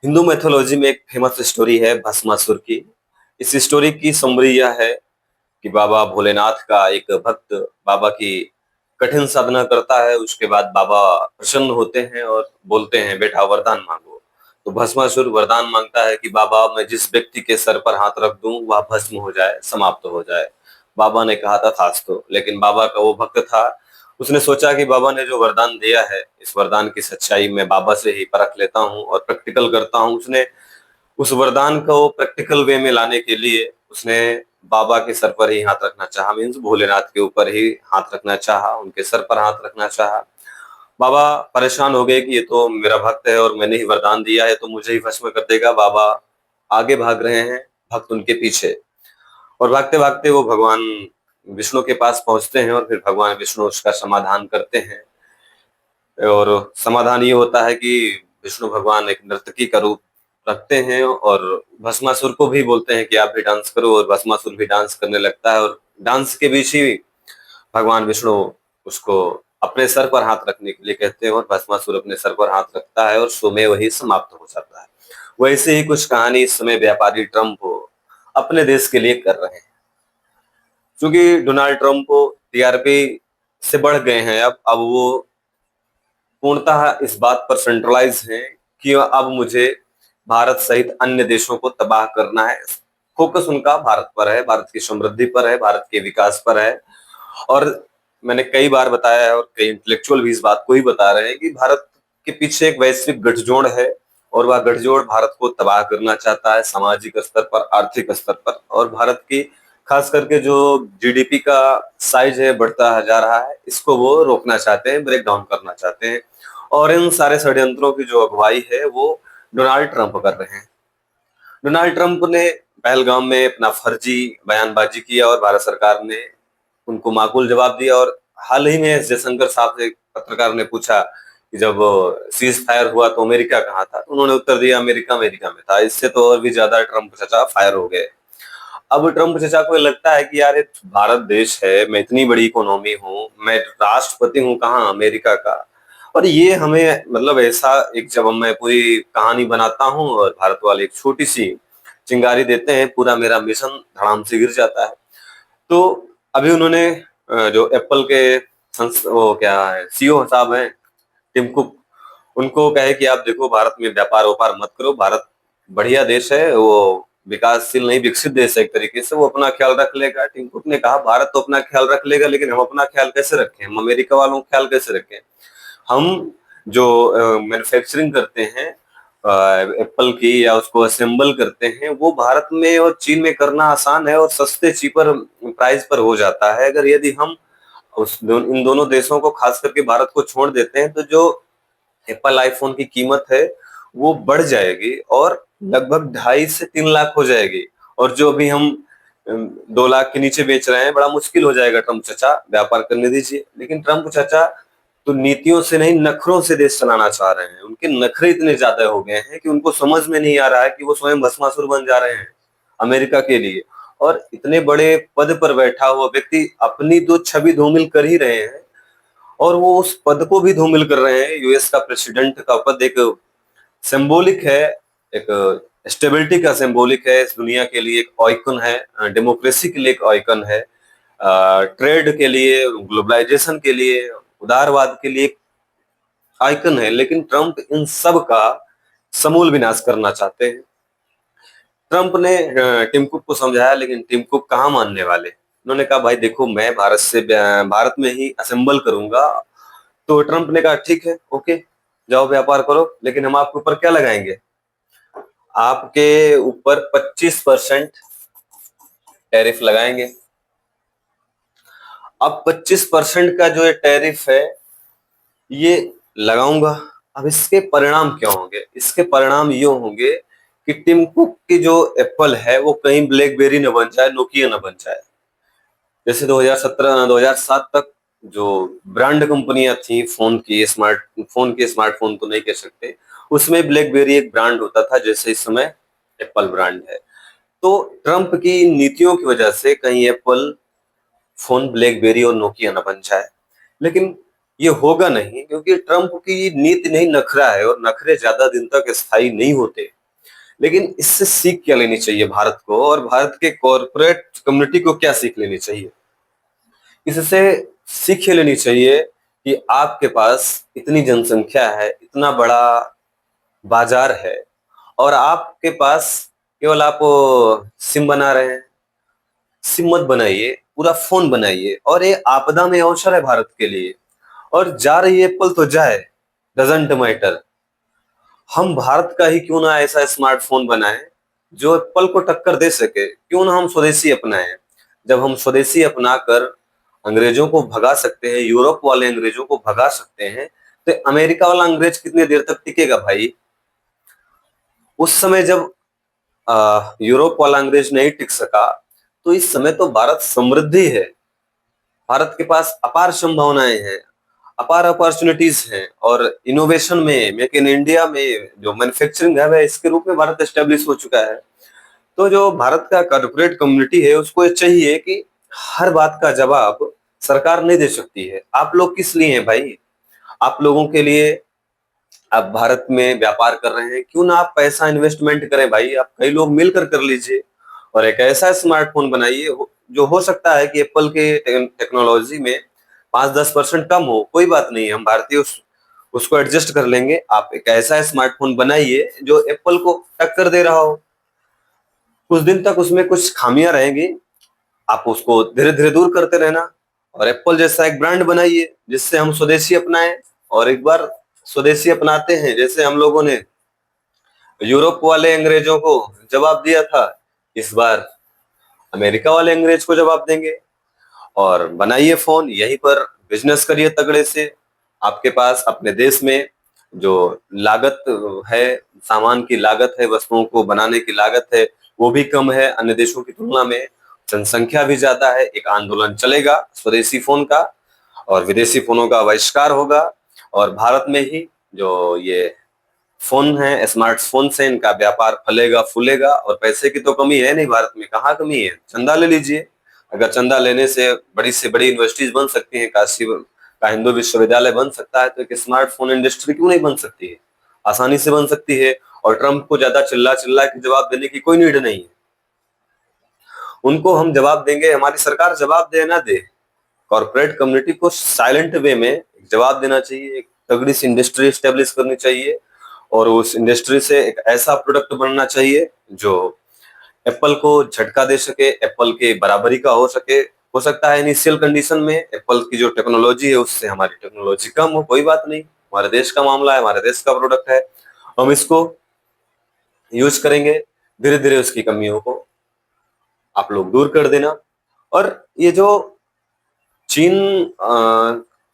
Hindu mythology में एक famous story है भस्मासुर की। इस स्टोरी की समरी यह है कि बाबा भोलेनाथ का एक भक्त बाबा की कठिन साधना करता है। उसके बाद बाबा प्रसन्न होते हैं और बोलते हैं, बेटा वरदान मांगो। तो भस्मासुर वरदान मांगता है कि बाबा, मैं जिस व्यक्ति के सर पर हाथ रख दूं वह भस्म हो जाए, समाप्त हो जाए। बाबा ने कहा था तथास्तु। लेकिन बाबा का वो भक्त था, उसने सोचा कि बाबा ने जो वरदान दिया है, इस वरदान की सच्चाई मैं बाबा से ही परख लेता हूँ और प्रैक्टिकल करता हूँ। उसने उस वरदान को प्रैक्टिकल वे में लाने के लिए उसने बाबा के सर पर ही हाथ रखना चाहा, मीन्स भोलेनाथ के ऊपर ही हाथ रखना चाहा, उनके सर पर हाथ रखना चाहा। बाबा परेशान हो गए कि ये तो मेरा भक्त है और मैंने ही वरदान दिया है, तो मुझे ही भस्म कर देगा। बाबा आगे भाग रहे हैं, भक्त उनके पीछे, और भागते भागते वो भगवान विष्णु के पास पहुंचते हैं और फिर भगवान विष्णु उसका समाधान करते हैं। और समाधान ये होता है कि विष्णु भगवान एक नर्तकी का रूप रखते हैं और भस्मासुर को भी बोलते हैं कि आप भी डांस करो, और भस्मासुर भी डांस करने लगता है। और डांस के बीच ही भगवान विष्णु उसको अपने सर पर हाथ रखने के लिए कहते हैं और भस्मासुर अपने सर पर हाथ रखता है और स्वमेव वही समाप्त हो जाता है। वैसे ही कुछ कहानी इस समय व्यापारी ट्रंप अपने देश के लिए कर रहे हैं। क्योंकि डोनाल्ड ट्रंप टीआरपी से बढ़ गए हैं, अब वो पूर्णतः इस बात पर सेंट्रलाइज है कि अब मुझे भारत सहित अन्य देशों को तबाह करना है। फोकस उनका भारत पर है, भारत की समृद्धि पर है, भारत के विकास पर है। और मैंने कई बार बताया है और कई इंटेलेक्चुअल भी इस बात को ही बता रहे हैं कि भारत के पीछे एक वैश्विक गठजोड़ है और वह गठजोड़ भारत को तबाह करना चाहता है, सामाजिक स्तर पर, आर्थिक स्तर पर। और भारत की खास करके जो जीडीपी का साइज है बढ़ता जा रहा है, इसको वो रोकना चाहते हैं, ब्रेक डाउन करना चाहते हैं। और इन सारे षड्यंत्रों की जो अगुवाई है वो डोनाल्ड ट्रंप कर रहे हैं। डोनाल्ड ट्रंप ने पहलगाम में अपना फर्जी बयानबाजी किया और भारत सरकार ने उनको माकूल जवाब दिया। और हाल ही में एस जयशंकर साहब से एक पत्रकार ने पूछा कि जब सीज फायर हुआ तो अमेरिका कहाँ था, तो उन्होंने उत्तर दिया, अमेरिका अमेरिका में था। इससे तो और भी ज्यादा ट्रंप चाचा फायर हो गए। अब ट्रंप चाचा को लगता है कि यार, ये भारत देश है, मैं इतनी बड़ी इकोनॉमी हूँ, मैं राष्ट्रपति हूँ कहाँ अमेरिका का, और ये हमें मतलब ऐसा एक, जब मैं पूरी कहानी बनाता हूँ और भारत वाले एक छोटी सी चिंगारी देते हैं, पूरा मेरा मिशन धड़ाम से गिर जाता है। तो अभी उन्होंने जो एप्पल के वो क्या है सीईओ साहब हैं, टिम कुक, उनको कहे कि आप देखो, भारत में व्यापार व्यापार मत करो, भारत बढ़िया देश है, वो विकासशील नहीं विकसित देश है एक तरीके से, वो अपना ख्याल रख लेगा। टिम कुक ने कहा, भारत तो अपना ख्याल रख लेगा, लेकिन हम अपना ख्याल कैसे रखें, हम अमेरिका वालों का ख्याल कैसे रखें। हम जो मैन्युफैक्चरिंग करते हैं एप्पल की, या उसको असेंबल करते हैं, वो भारत में और चीन में करना आसान है और सस्ते चीपर प्राइस पर हो जाता है। अगर यदि हम इन दोनों देशों को, खास करके भारत को छोड़ देते हैं, तो जो एप्पल आईफोन की कीमत है वो बढ़ जाएगी और लगभग 2.5 से 3 लाख हो जाएगी। और जो अभी हम 2 लाख के नीचे बेच रहे हैं, बड़ा मुश्किल हो जाएगा। ट्रंप चाचा व्यापार करने दीजिए। लेकिन ट्रंप चाचा तो नीतियों से नहीं, नखरों से देश चलाना चाह रहे हैं। उनके नखरे इतने ज्यादा हो गए हैं कि उनको समझ में नहीं आ रहा है कि वो स्वयं भस्मासुर बन जा रहे हैं अमेरिका के लिए। और इतने बड़े पद पर बैठा हुआ व्यक्ति अपनी तो छवि धूमिल कर ही रहे हैं, और वो उस पद को भी धूमिल कर रहे हैं। यूएस का प्रेसिडेंट का पद एक सिंबॉलिक है, एक स्टेबिलिटी का सिंबॉलिक है, इस दुनिया के लिए एक आइकन है, डेमोक्रेसी के लिए एक आइकन है, ट्रेड के लिए, ग्लोबलाइजेशन के लिए, उदारवाद के लिए एक आइकन है। लेकिन ट्रंप इन सब का समूल विनाश करना चाहते हैं। ट्रंप ने टिम कुक को समझाया, लेकिन टिम कुक कहाँ मानने वाले। उन्होंने कहा, भाई देखो, मैं भारत में ही असेंबल करूंगा। तो ट्रंप ने कहा, ठीक है, ओके, जाओ व्यापार करो, लेकिन हम आपके ऊपर क्या लगाएंगे, आपके ऊपर 25% टैरिफ लगाएंगे। अब 25% का जो ये टैरिफ है ये लगाऊंगा। अब इसके परिणाम क्या होंगे, इसके परिणाम ये होंगे कि टिम कुक की जो एप्पल है वो कहीं ब्लैकबेरी न बन जाए, नोकिया न बन जाए। जैसे 2017 2007 तक जो ब्रांड कंपनियां थी फोन की, स्मार्टफोन तो नहीं कह सकते, उसमें ब्लैकबेरी एक ब्रांड होता था, जैसे इस समय एप्पल ब्रांड है। तो ट्रंप की नीतियों की वजह से कहीं एप्पल फोन ब्लैकबेरी और नोकिया न बन जाए। लेकिन ये होगा नहीं, क्योंकि ट्रंप की नीति नहीं, नखरा है, और नखरे ज्यादा दिन तक स्थायी नहीं होते। लेकिन इससे सीख क्या लेनी चाहिए भारत को, और भारत के कॉरपोरेट कम्युनिटी को क्या सीख लेनी चाहिए? इससे सीख ये लेनी चाहिए कि आपके पास इतनी जनसंख्या है, इतना बड़ा बाजार है, और आपके पास केवल आप सिम बना रहे हैं। सिम मत बनाइए, पूरा फोन बनाइए, और ये आपदा में अवसर है भारत के लिए। और जा रही एप्पल तो जाए, डजंट मैटर। हम भारत का ही क्यों ना ऐसा स्मार्टफोन बनाएं जो एप्पल को टक्कर दे सके। क्यों ना हम स्वदेशी अपनाएं। जब हम स्वदेशी अपनाकर अंग्रेजों को भगा सकते हैं, यूरोप वाले अंग्रेजों को भगा सकते हैं, तो अमेरिका वाला अंग्रेज कितनी देर तक टिकेगा भाई? उस समय जब यूरोप वाला अंग्रेज नहीं टिक सका, तो इस समय तो भारत समृद्धि है। भारत के पास अपार संभावनाएं हैं, अपार अपॉर्चुनिटीज हैं, और इनोवेशन में, मेक इन इंडिया में जो मैन्युफैक्चरिंग हब है, इसके रूप में भारत एस्टेब्लिश हो चुका है। तो जो भारत का कॉर्पोरेट कम्युनिटी है, उसको ये चाहिए कि हर बात का जवाब सरकार नहीं दे सकती है। आप लोग किस लिए हैं भाई? आप लोगों के लिए। आप भारत में व्यापार कर रहे हैं, क्यों ना आप पैसा इन्वेस्टमेंट करें भाई? आप कई लोग मिलकर कर लीजिए, और एक ऐसा स्मार्टफोन बनाइए जो हो सकता है कि एप्पल के टेक्नोलॉजी में 5-10% कम हो, कोई बात नहीं, हम भारतीय उसको एडजस्ट कर लेंगे। आप एक ऐसा स्मार्टफोन बनाइए जो एप्पल को टक्कर दे रहा हो। कुछ दिन तक उसमें कुछ खामियां रहेंगी, आप उसको धीरे धीरे दूर करते रहना, और एप्पल जैसा एक ब्रांड बनाइए जिससे हम स्वदेशी अपनाएं। और एक बार स्वदेशी अपनाते हैं, जैसे हम लोगों ने यूरोप वाले अंग्रेजों को जवाब दिया था, इस बार अमेरिका वाले अंग्रेज को जवाब देंगे। और बनाइए फोन, यहीं पर बिजनेस करिए तगड़े से। आपके पास अपने देश में जो लागत है, सामान की लागत है, वस्तुओं को बनाने की लागत है, वो भी कम है अन्य देशों की तुलना में। जनसंख्या भी ज्यादा है। एक आंदोलन चलेगा स्वदेशी फोन का, और विदेशी फोनों का बहिष्कार होगा। और भारत में ही जो ये फोन है, स्मार्टफोन से इनका व्यापार फलेगा फूलेगा। और पैसे की तो कमी है नहीं भारत में, कहाँ कमी है? चंदा ले लीजिए। अगर चंदा लेने से बड़ी यूनिवर्सिटीज बन सकती हैं, काशी का हिंदू विश्वविद्यालय बन सकता है, तो एक स्मार्टफोन इंडस्ट्री क्यों नहीं बन सकती है? आसानी से बन सकती है। और ट्रंप को ज्यादा चिल्ला चिल्ला के जवाब देने की कोई नीड नहीं है। उनको हम जवाब देंगे, हमारी सरकार जवाब दे ना दे, कॉर्पोरेट कम्युनिटी को साइलेंट वे में जवाब देना चाहिए। एक तगड़ी सी इंडस्ट्री स्टेब्लिश करनी चाहिए, और उस इंडस्ट्री से एक ऐसा प्रोडक्ट बनना चाहिए जो एप्पल को झटका दे सके, एप्पल के बराबरी का हो सके। हो सकता है इनिशियल कंडीशन में एप्पल की जो टेक्नोलॉजी है उससे हमारी टेक्नोलॉजी कम हो, कोई बात नहीं, हमारे देश का मामला है, हमारे देश का प्रोडक्ट है, हम इसको यूज करेंगे। धीरे धीरे उसकी कमियों को आप लोग दूर कर देना। और ये जो चीन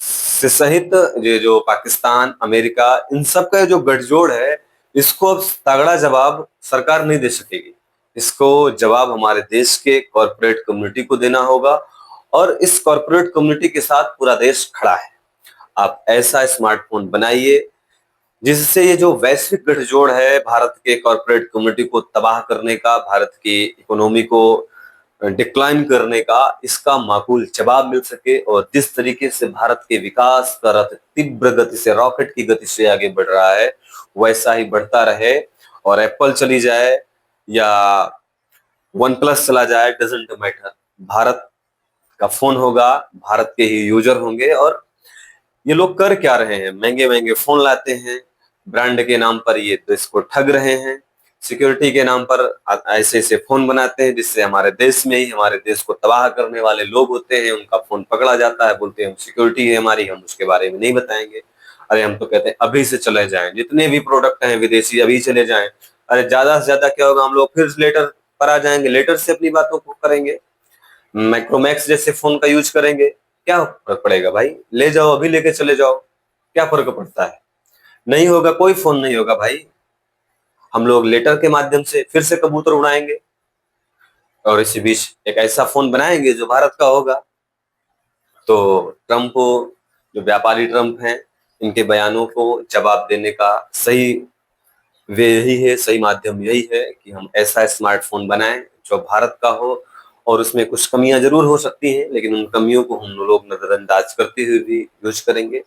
से सहित ये जो पाकिस्तान, अमेरिका, इन सब का जो गठजोड़ है, इसको अब तगड़ा जवाब सरकार नहीं दे सकेगी। इसको जवाब हमारे देश के कॉर्पोरेट कम्युनिटी को देना होगा, और इस कॉर्पोरेट कम्युनिटी के साथ पूरा देश खड़ा है। आप ऐसा स्मार्टफोन बनाइए जिससे ये जो वैश्विक गठजोड़ है भारत के कॉर्पोरेट कम्युनिटी को तबाह करने का, भारत की इकोनॉमी को डिक्लाइन करने का, इसका माकूल जवाब मिल सके। और जिस तरीके से भारत के विकास का रथ तीव्र गति से, रॉकेट की गति से आगे बढ़ रहा है, वैसा ही बढ़ता रहे। और एप्पल चली जाए या वन प्लस चला जाए, डजेंट मैटर, भारत का फोन होगा, भारत के ही यूजर होंगे। और ये लोग कर क्या रहे हैं? महंगे महंगे फोन लाते हैं, ब्रांड के नाम पर ये तो इसको ठग रहे हैं। सिक्योरिटी के नाम पर ऐसे ऐसे फोन बनाते हैं जिससे हमारे देश में ही हमारे देश को तबाह करने वाले लोग होते हैं, उनका फोन पकड़ा जाता है, बोलते हैं हम सिक्योरिटी है हमारी, हम उसके बारे में नहीं बताएंगे। अरे हम तो कहते हैं अभी से चले जाएं, जितने भी प्रोडक्ट हैं विदेशी अभी चले जाएं। अरे ज्यादा से ज्यादा क्या होगा, हम लोग फिर लेटर पर आ जाएंगे, लेटर से अपनी बातों को करेंगे, माइक्रोमैक्स जैसे फोन का यूज करेंगे। क्या फर्क पड़ेगा भाई? ले जाओ, अभी लेके चले जाओ, क्या फर्क पड़ता है? नहीं होगा, कोई फोन नहीं होगा भाई। हम लोग लेटर के माध्यम से फिर से कबूतर उड़ाएंगे, और इसी बीच एक ऐसा फोन बनाएंगे जो भारत का होगा। तो ट्रंप, जो व्यापारी ट्रंप हैं, इनके बयानों को जवाब देने का सही वे यही है, सही माध्यम यही है कि हम ऐसा स्मार्टफोन बनाएं जो भारत का हो। और उसमें कुछ कमियां जरूर हो सकती हैं, लेकिन उन कमियों को हम लोग नजरअंदाज करते हुए भी यूज करेंगे।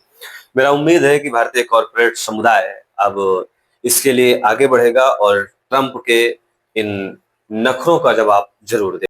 मेरा उम्मीद है कि भारतीय कॉर्पोरेट समुदाय अब इसके लिए आगे बढ़ेगा, और ट्रंप के इन नखरों का जवाब जरूर दें।